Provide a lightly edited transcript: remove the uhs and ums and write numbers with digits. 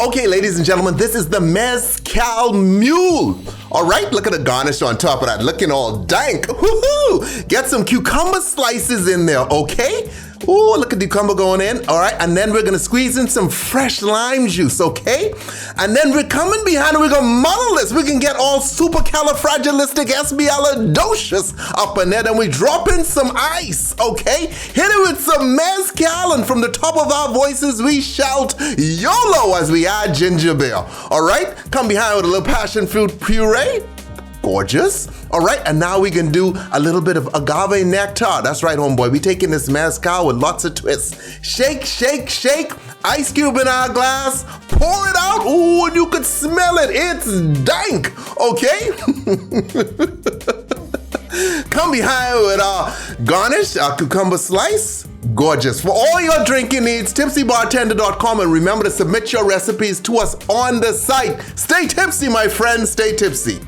Okay, ladies and gentlemen, this is the Mezcal Mule. All right, look at the garnish on top of that, looking all dank. Woohoo! Get some cucumber slices in there, okay? Ooh, look at the cucumber going in, all right? And then we're gonna squeeze in some fresh lime juice, okay? And then we're coming behind and we're gonna muddle this. We can get all supercalifragilisticexpialidocious up in there. Then we drop in some ice, okay? Hit it with some mezcal, and from the top of our voices, we shout YOLO as we add ginger beer, all right? Come behind with a little passion fruit puree. Gorgeous. All right, and now we can do a little bit of agave nectar. That's right, homeboy. We taking this mezcal with lots of twists. Shake, shake, shake. Ice cube in our glass. Pour it out. Ooh, and you could smell it. It's dank, okay? Come behind with our garnish, our cucumber slice. Gorgeous. For all your drinking needs, tipsybartender.com, and remember to submit your recipes to us on the site. Stay tipsy, my friends. Stay tipsy.